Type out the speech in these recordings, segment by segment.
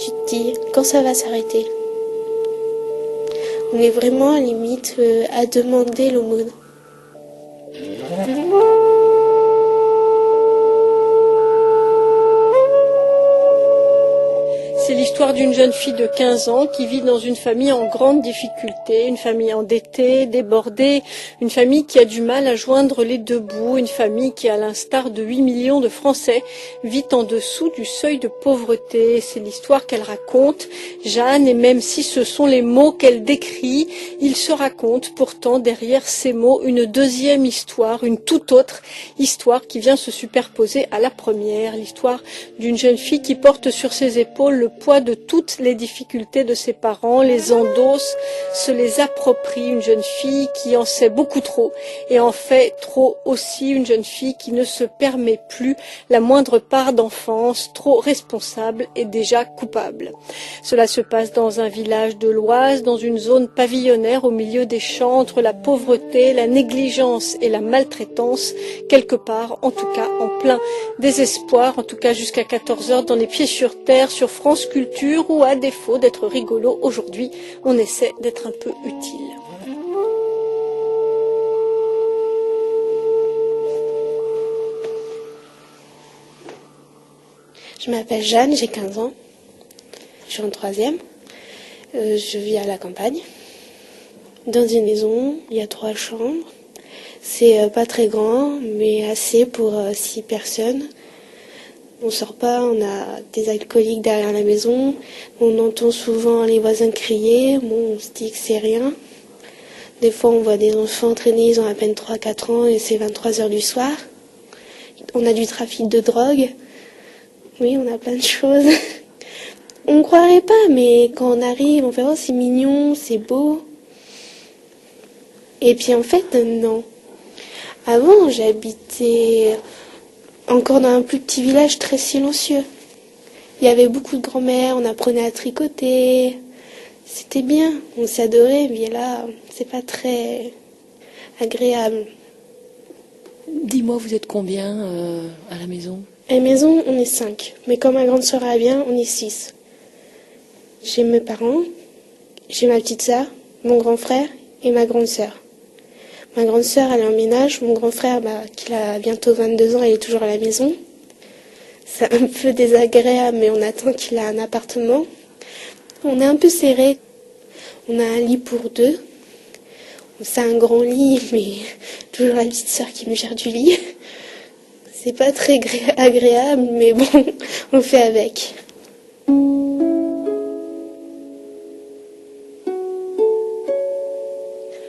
tu te dis quand ça va s'arrêter. On est vraiment limite à demander l'aumône. C'est l'histoire d'une jeune fille de 15 ans qui vit dans une famille en grande difficulté, une famille endettée, débordée, une famille qui a du mal à joindre les deux bouts, une famille qui, à l'instar de 8 millions de Français, vit en dessous du seuil de pauvreté. C'est l'histoire qu'elle raconte, Jeanne, et même si ce sont les mots qu'elle décrit, il se raconte pourtant derrière ces mots une deuxième histoire, une toute autre histoire qui vient se superposer à la première, l'histoire d'une jeune fille qui porte sur ses épaules le poids de toutes les difficultés de ses parents, les endosse, se les approprie, une jeune fille qui en sait beaucoup trop et en fait trop aussi, une jeune fille qui ne se permet plus la moindre part d'enfance, trop responsable et déjà coupable. Cela se passe dans un village de l'Oise, dans une zone pavillonnaire au milieu des champs, entre la pauvreté, la négligence et la maltraitance, quelque part, en tout cas en plein désespoir, en tout cas jusqu'à 14 heures dans Les Pieds sur Terre, sur France Culture, où à défaut d'être rigolo aujourd'hui, on essaie d'être un peu utile. Je m'appelle Jeanne, j'ai 15 ans. Je suis en troisième. Je vis à la campagne. Dans une maison, il y a 3 chambres. C'est pas très grand, mais assez pour 6 personnes. On sort pas, on a des alcooliques derrière la maison. On entend souvent les voisins crier. Bon, on se dit que c'est rien. Des fois, on voit des enfants traîner, ils ont à peine 3-4 ans et c'est 23 heures du soir. On a du trafic de drogue. Oui, on a plein de choses. On ne croirait pas, mais quand on arrive, on fait « Oh, c'est mignon, c'est beau ». Et puis en fait, non. Avant, j'habitais encore dans un plus petit village très silencieux. Il y avait beaucoup de grand-mères, on apprenait à tricoter. C'était bien, on s'adorait, mais là, c'est pas très agréable. Dis-moi, vous êtes combien à la maison ? À la maison, on est 5. Mais quand ma grande sœur a bien, on est 6. J'ai mes parents, j'ai ma petite sœur, mon grand frère et ma grande sœur. Ma grande sœur, elle est en ménage. Mon grand frère, qui a bientôt 22 ans, il est toujours à la maison. C'est un peu désagréable, mais on attend qu'il a un appartement. On est un peu serré. On a un lit pour 2. C'est un grand lit, mais toujours la petite sœur qui me gère du lit. C'est pas très agréable, mais bon, on fait avec.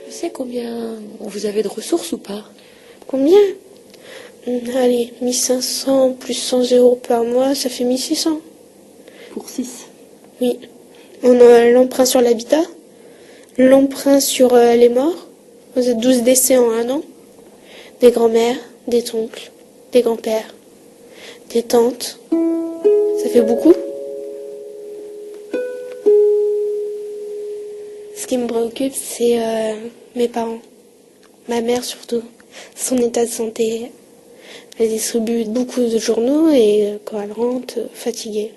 Tu sais combien vous avez de ressources ou pas ? Combien ? Allez, 1500 plus 100 € par mois, ça fait 1600. Pour 6. Oui. On a l'emprunt sur l'habitat, l'emprunt sur les morts. Vous êtes 12 décès en 1 an. Des grands-mères, des oncles, des grands-pères, des tantes. Ça fait beaucoup. Ce qui me préoccupe, c'est mes parents. Ma mère surtout. Son état de santé. Elle distribue beaucoup de journaux et quand elle rentre, fatiguée.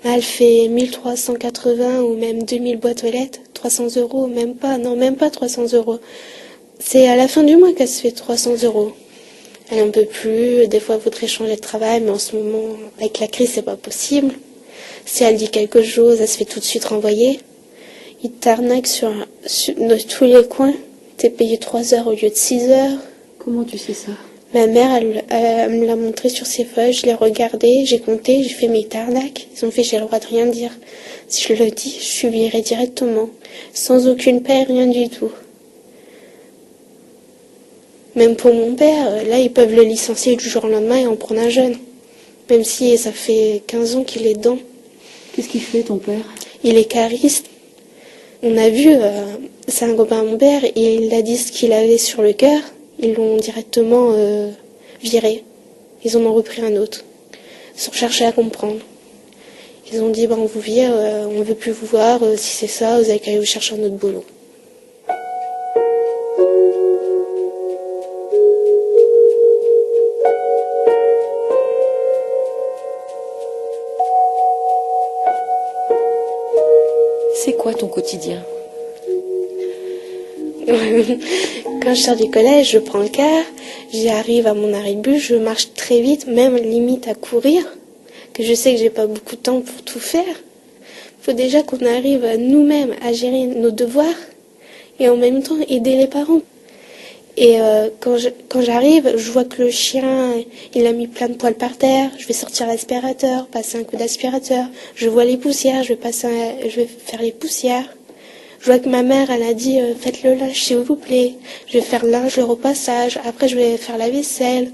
Elle fait 1380 ou même 2000 boîtes aux lettres. 300 €, même pas. Non, même pas 300 €. C'est à la fin du mois qu'elle se fait 300 €. Elle n'en peut plus. Des fois, elle voudrait changer de travail, mais en ce moment, avec la crise, c'est pas possible. Si elle dit quelque chose, elle se fait tout de suite renvoyer. Ils t'arnaquent dans tous les coins. T'es payé 3 heures au lieu de 6 heures. Comment tu sais ça ? Ma mère, elle me l'a montré sur ses feuilles, je l'ai regardé, j'ai compté, j'ai fait mes t'arnaques. Ils ont fait, j'ai le droit de rien dire. Si je le dis, je suis virée directement. Sans aucune paie, rien du tout. Même pour mon père, là, ils peuvent le licencier du jour au lendemain et en prendre un jeune. Même si ça fait 15 ans qu'il est dedans. Qu'est-ce qu'il fait, ton père ? Il est cariste. On a vu, c'est un copain à mon père, et il a dit ce qu'il avait sur le cœur. Ils l'ont directement viré. Ils en ont repris un autre, sans chercher à comprendre. Ils ont dit, on vous vire, on ne veut plus vous voir, si c'est ça, vous avez qu'à aller vous chercher un autre boulot. C'est quoi ton quotidien? Quand je sors du collège, je prends le car, j'arrive à mon arrêt de bus, je marche très vite, même limite à courir, que je sais que j'ai pas beaucoup de temps pour tout faire. Il faut déjà qu'on arrive nous-mêmes à gérer nos devoirs et en même temps aider les parents. Et quand j'arrive, je vois que le chien, il a mis plein de poils par terre, je vais sortir l'aspirateur, passer un coup d'aspirateur, je vois les poussières, je vais faire les poussières. Je vois que ma mère, elle a dit faites le linge s'il vous plaît. Je vais faire le linge, le repassage. Après, je vais faire la vaisselle.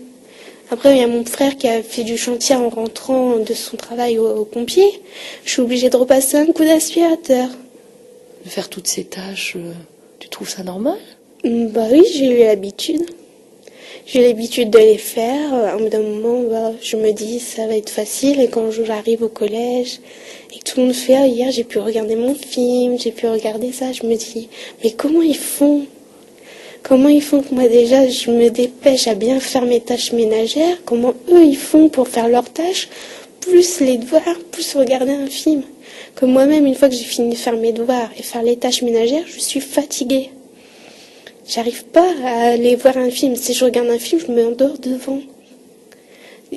Après, il y a mon frère qui a fait du chantier en rentrant de son travail au pompier. Je suis obligée de repasser un coup d'aspirateur. De faire toutes ces tâches, tu trouves ça normal? Bah oui, j'ai eu l'habitude. J'ai l'habitude de les faire. À un d'un moment, je me dis ça va être facile. Et quand j'arrive au collège et que tout le monde fait hier, j'ai pu regarder mon film, j'ai pu regarder ça. Je me dis mais comment ils font? Comment ils font que moi déjà je me dépêche à bien faire mes tâches ménagères? Comment eux ils font pour faire leurs tâches, plus les devoirs, plus regarder un film? Comme moi-même, une fois que j'ai fini de faire mes devoirs et faire les tâches ménagères, je suis fatiguée. J'arrive pas à aller voir un film. Si je regarde un film, je me endors devant.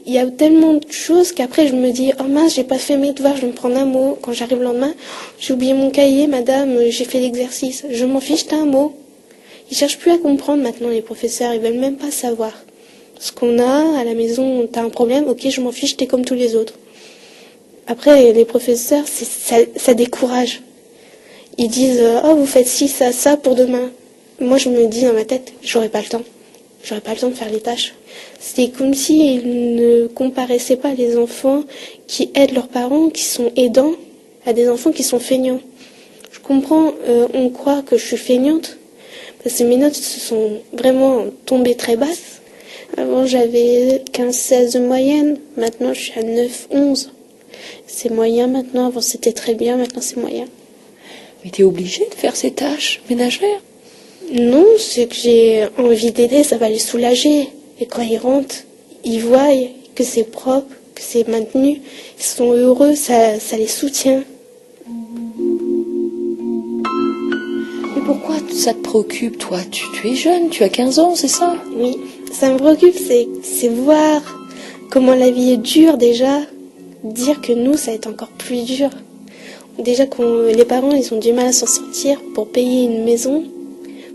Il y a tellement de choses qu'après je me dis oh mince, j'ai pas fait mes devoirs, je vais me prendre un mot. Quand j'arrive le lendemain, j'ai oublié mon cahier, madame, j'ai fait l'exercice. Je m'en fiche, t'as un mot. Ils cherchent plus à comprendre maintenant, les professeurs, ils veulent même pas savoir. Ce qu'on a à la maison, t'as un problème, ok, je m'en fiche, t'es comme tous les autres. Après, les professeurs, ça décourage. Ils disent oh vous faites ci, ça pour demain. Moi, je me dis dans ma tête, j'aurai pas le temps. J'aurais pas le temps de faire les tâches. C'est comme s'ils ne comparaissaient pas les enfants qui aident leurs parents, qui sont aidants, à des enfants qui sont feignants. Je comprends, on croit que je suis feignante, parce que mes notes se sont vraiment tombées très basses. Avant, j'avais 15-16 de moyenne, maintenant je suis à 9-11. C'est moyen maintenant, avant c'était très bien, maintenant c'est moyen. Mais t'es obligée de faire ces tâches ménagères? Non, c'est que j'ai envie d'aider, ça va les soulager. Et quand ils rentrent, ils voient que c'est propre, que c'est maintenu. Ils sont heureux, ça les soutient. Mais pourquoi ça te préoccupe, toi? Tu es jeune, tu as 15 ans, c'est ça? Oui, ça me préoccupe, c'est voir comment la vie est dure déjà. Dire que nous, ça va être encore plus dur. Déjà, les parents, ils ont du mal à s'en sortir pour payer une maison,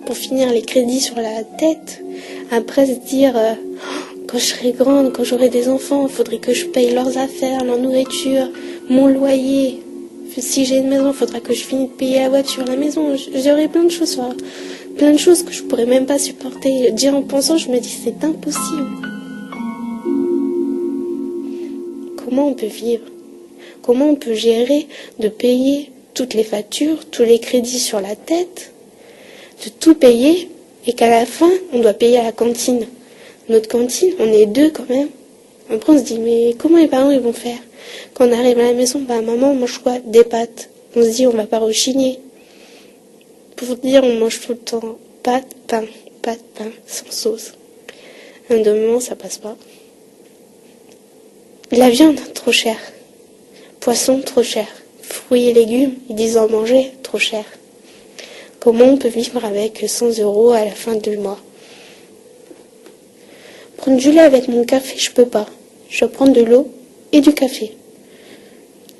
pour finir les crédits sur la tête. Après, se dire, quand je serai grande, quand j'aurai des enfants, il faudrait que je paye leurs affaires, leur nourriture, mon loyer. Si j'ai une maison, il faudra que je finisse de payer la voiture, la maison. J'aurai plein de choses que je pourrais même pas supporter. Dire en pensant, je me dis, c'est impossible. Comment on peut vivre? Comment on peut gérer de payer toutes les factures, tous les crédits sur la tête, de tout payer, et qu'à la fin, on doit payer à la cantine. Notre cantine, on est deux quand même. Après, on se dit, mais comment les parents ils vont faire? Quand on arrive à la maison, maman, on mange quoi? Des pâtes. On se dit, on va pas rechigner. Pour dire, on mange tout le temps pâtes, pain, sans sauce. Un moment, ça passe pas. La viande, trop cher. Poisson, trop cher. Fruits et légumes, ils disent en manger, trop cher. Comment on peut vivre avec 100 € à la fin du mois? Prendre du lait avec mon café, je peux pas. Je dois prendre de l'eau et du café.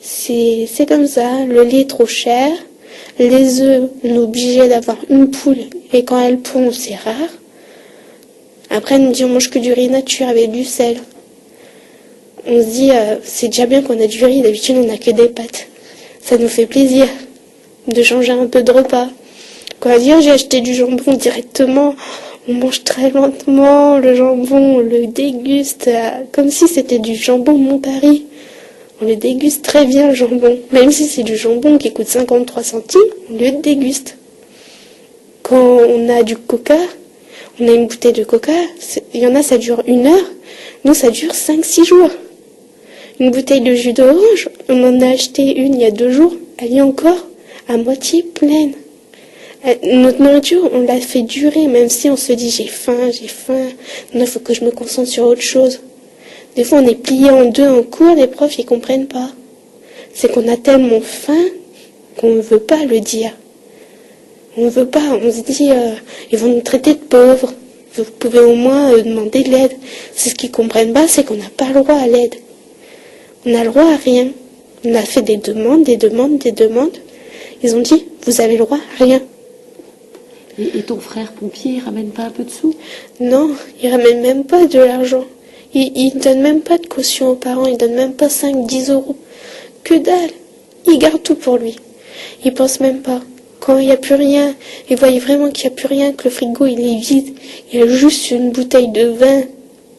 C'est comme ça. Le lait est trop cher. Les œufs, on est obligé d'avoir une poule. Et quand elle pond, c'est rare. Après, elle nous dit on mange que du riz nature avec du sel. On se dit c'est déjà bien qu'on a du riz. D'habitude, on n'a que des pâtes. Ça nous fait plaisir de changer un peu de repas. Quand on dit j'ai acheté du jambon directement, on mange très lentement le jambon, on le déguste comme si c'était du jambon Montparis. On le déguste très bien le jambon. Même si c'est du jambon qui coûte 53 centimes, on le déguste. Quand on a du coca, on a une bouteille de coca, il y en a ça dure 1 heure, nous ça dure 5-6 jours. Une bouteille de jus d'orange, on en a acheté une il y a 2 jours, elle est encore à moitié pleine. Notre nourriture, on l'a fait durer, même si on se dit j'ai faim. Non, il faut que je me concentre sur autre chose. Des fois, on est plié en deux en cours, les profs, ils comprennent pas. C'est qu'on a tellement faim qu'on ne veut pas le dire. On ne veut pas, on se dit, ils vont nous traiter de pauvres. Vous pouvez au moins demander de l'aide. C'est ce qu'ils comprennent pas, c'est qu'on n'a pas le droit à l'aide. On n'a le droit à rien. On a fait des demandes, des demandes, des demandes. Ils ont dit, vous avez le droit à rien. Et ton frère pompier, il ramène pas un peu de sous? Non, il ramène même pas de l'argent. Il donne même pas de caution aux parents, il donne même pas 5, 10 euros. Que dalle. Il garde tout pour lui. Il pense même pas. Quand il n'y a plus rien, il voyait vraiment qu'il n'y a plus rien, que le frigo il est vide, il y a juste une bouteille de vin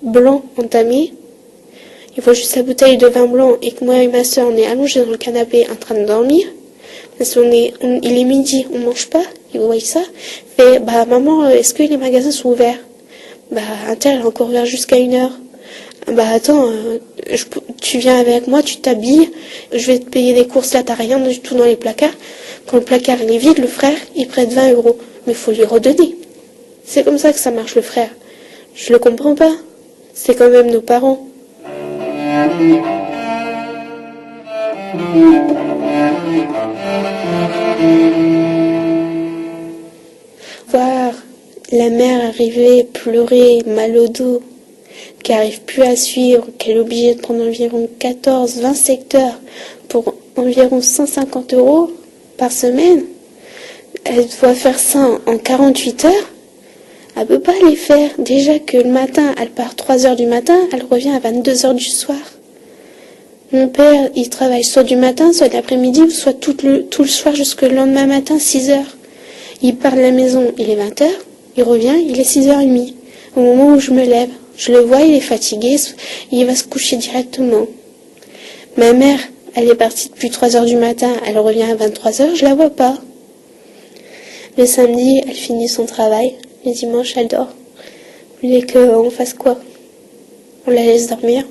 blanc entamée. Il voit juste la bouteille de vin blanc et que moi et ma soeur on est allongés dans le canapé en train de dormir. Parce qu'il est midi, on mange pas, il voit ça. Fait, bah maman, est-ce que les magasins sont ouverts? Bah un tel est encore ouvert jusqu'à 1h. Bah attends, tu viens avec moi, tu t'habilles, je vais te payer des courses, là t'as rien du tout dans les placards. Quand le placard il est vide, le frère, il prête 20 euros. Mais il faut lui redonner. C'est comme ça que ça marche, le frère. Je le comprends pas. C'est quand même nos parents. Voir la mère arriver, pleurer, mal au dos, qui n'arrive plus à suivre, qu'elle est obligée de prendre environ 14-20 secteurs pour environ 150 euros par semaine. Elle doit faire ça en 48 heures. Elle ne peut pas les faire. Déjà que le matin, elle part 3 heures du matin, elle revient à 22 heures du soir. Mon père, il travaille soit du matin, soit de l'après-midi, soit tout le soir jusqu'au lendemain matin, 6 heures. Il part de la maison, il est 20 heures, il revient, il est 6h30. Au moment où je me lève, je le vois, il est fatigué, il va se coucher directement. Ma mère, elle est partie depuis 3 heures du matin, elle revient à 23 heures, je la vois pas. Le samedi, elle finit son travail, le dimanche, elle dort. Vous voulez qu'on fasse quoi? On la laisse dormir?